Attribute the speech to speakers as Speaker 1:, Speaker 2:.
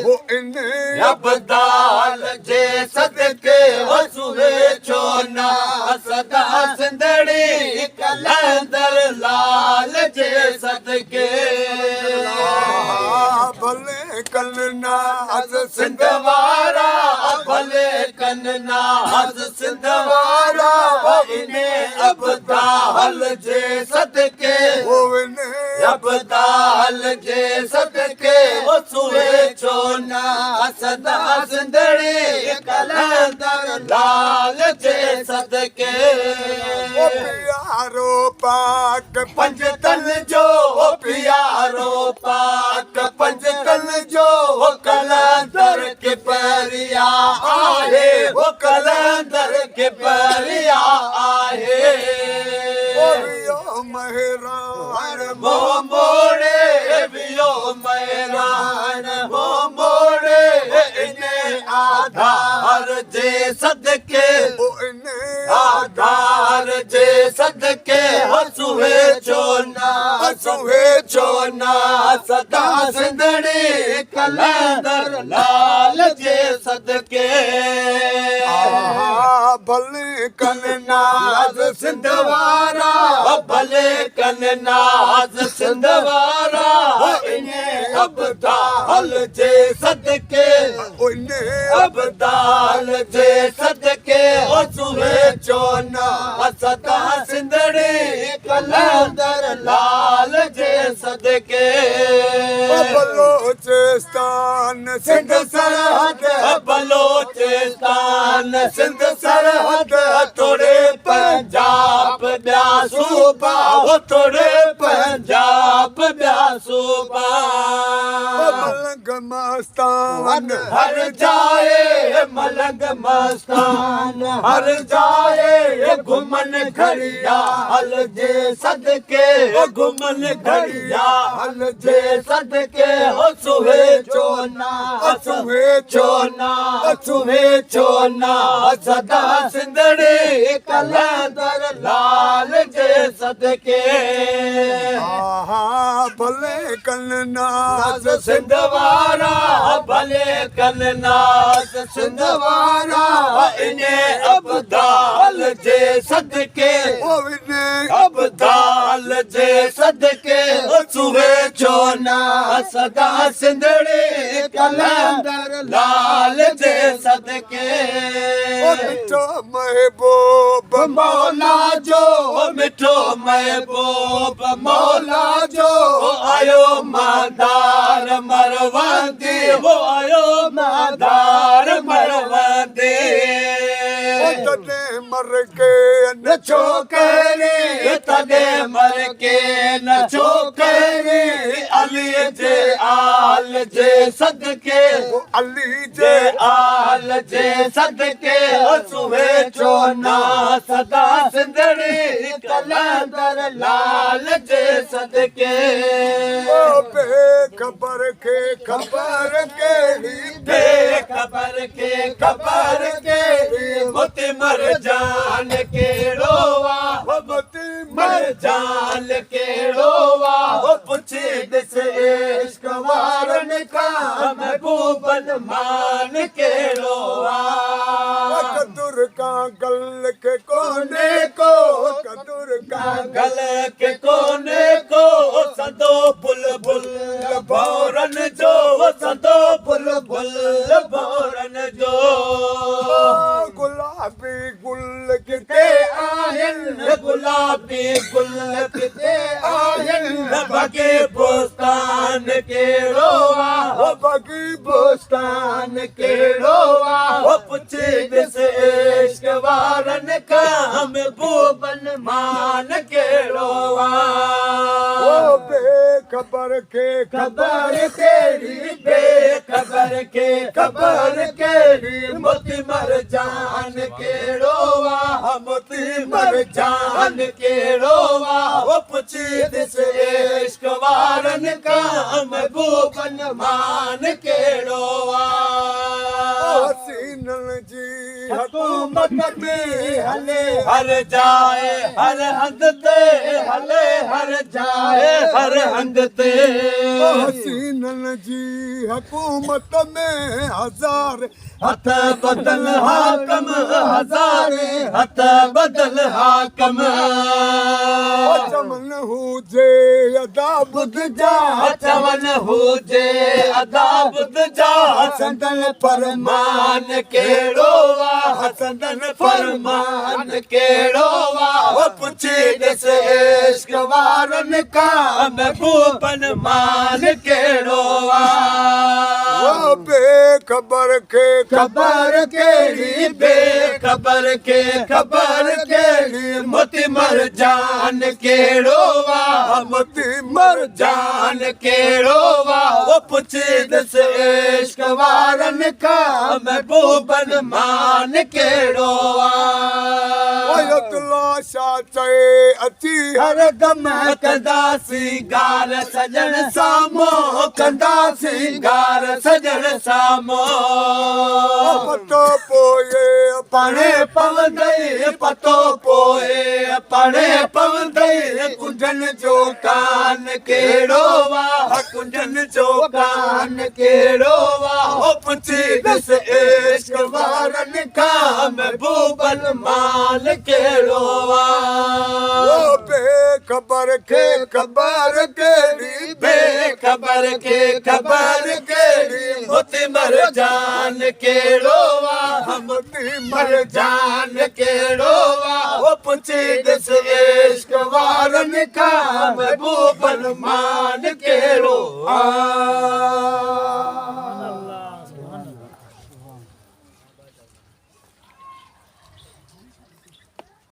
Speaker 1: वो इन्हें
Speaker 2: अबदाल जे सदके वो सुहे छोना सदा सिंधड़ी कलंदर लाल जे सदके
Speaker 1: भले कलनाज
Speaker 2: सिंधवारा भले कन्नाज सिंधवारा इन्हें अबदाल जे सदके
Speaker 1: वो इन्हें
Speaker 2: अबदाल जे सदके वो सुहे छोना सदा सिंधड़ी कलंदर लाल जे सदके
Speaker 1: वो प्यारो पाक
Speaker 2: पंजतन जो प्यारो पाक पंजतन जो कलंदर के परिया आहे वो कलंदर के परिया आहे
Speaker 1: ओ मेहरान
Speaker 2: वो मोड़े बियो मेहरान वो मोड़े इन्हें आधार जे सदके
Speaker 1: वो इन्हें
Speaker 2: आधार जे सदके हसुहे चोना हसुहे चोना सदा सिंधड़ी कलंदर लाल जे सदके
Speaker 1: भले कलनाज
Speaker 2: सिंधवारा भले कन्नाज सिंधवारा इन्हें अबदाल जे सदके
Speaker 1: उन्हें
Speaker 2: अबदाल जे सदके सुहे चोना सदा सिंधड़ी कलंदर लाल जे सदके
Speaker 1: बलोचिस्तान
Speaker 2: सिंध सरहद बलोचिस्तान सिंध सरहद तोड़े पंजाब ॿिया सूबा हो तोड़े पंजाब ॿिया सूबा
Speaker 1: मलंग मस्तान
Speaker 2: हर जाए मलंग मस्तान हर जाए घुमन घड़िया हल जे सदके घुमन घड़िया हल जे सदके हो सुहे चोना सुहे चोना सुहे चोना सदा सिंधड़ी कलंदर लाल जे सदके
Speaker 1: भले कलनाज
Speaker 2: सिंधवारा भले कन्नाज सिंधवारा इन्हें अबदाल जे सदके
Speaker 1: वो इन्हें
Speaker 2: अबदाल जे सदके सुहे चोना सदा सिंधड़ी कलंदर लाल जे सदके
Speaker 1: मिठो महबूब
Speaker 2: मौला जो मिठो महबूब मौला जो आयो मादार मरवंदी वो आयो मादार मरवंदी
Speaker 1: तने मर के
Speaker 2: न छोकरी तने मर के न छोकरी अली जे आल जे सदके
Speaker 1: अली
Speaker 2: जे आल जे सदके सुहे चोना सदा सिंधड़ी कलंदर लाल जे सदके
Speaker 1: बेखबर के खबर केड़ी
Speaker 2: बेखबर के खबर केड़ी मोती मर जान केड़ोवा
Speaker 1: मती
Speaker 2: मर जान केड़ोवा वो पुछी दिस इश्क वारन का महबूबन मान केड़ोवा
Speaker 1: कदुर का गल के कोने
Speaker 2: को
Speaker 1: कदुर का
Speaker 2: गल के कोने को सदो बुलबुल भौरन जो सदो बुलबुल भौरन जो
Speaker 1: गुलाबी गुल
Speaker 2: किते आहिन गुलाबी गुल किते आहिन बगे बोस्तान केड़ोवा
Speaker 1: बगी
Speaker 2: बोस्तान केड़ोवा वो पुछे दिस इश्क वारन का महबूबन मान केड़ोवा
Speaker 1: बेखबर के
Speaker 2: खबर केड़ी बेखबर के खबर केड़ी मोती मर जान केड़ोवा मोती मर जान केड़ोवा वो पुछी दिस इश्क वारन का महबूबन मान केड़ोवा
Speaker 1: हसीनल जी
Speaker 2: हुकूमत में हले हर जाए हर हंध ते हले हर जाए हर हंध ते
Speaker 1: हसीनन जी हुकूमत में हज़ार
Speaker 2: हथ बदल हाकम हज़ारे हथ बदल हाकम
Speaker 1: चमन हुजे अदा बुध जा
Speaker 2: चवन हुजे अदा बुध जा हसंदन फरमान कहिड़ो वा हसंदन फरमान कहिड़ो वा ओ पुछी ॾिस इश्क वारनि खां महबूबन मान कहिड़ो वा
Speaker 1: वो बेखबर खे
Speaker 2: खबर कहिड़ी बेखबर के खबर कहिड़ी मोती मरजान कहिड़ो वा मोती मरजान कहिड़ो वा ओ पुछी ॾिस इश्क वारनि खां महबूबन मान कहिड़ो वा
Speaker 1: लाशा चए अची
Speaker 2: हर गम कंदासीं गार सजण साम्हूं कंदासीं गार सजण साम्हूं
Speaker 1: पतो पोए
Speaker 2: पाणे पवंदई पतो पोए पाणे पवंदई कुंजन जो कान कहिड़ो वा कुंजन जो कान कहिड़ो वा ओ पुछी ॾिस इश्क वारनि खां महबूबन मान कहिड़ो वा
Speaker 1: वो बेखबर खे खबर कहिड़ी
Speaker 2: बेखबर के खबर कहिड़ी मोती मरजान कहिड़ो वा मोती मरजान कहिड़ो वा ओ पुछी ॾिस इश्क वारनि खां महबूबन मान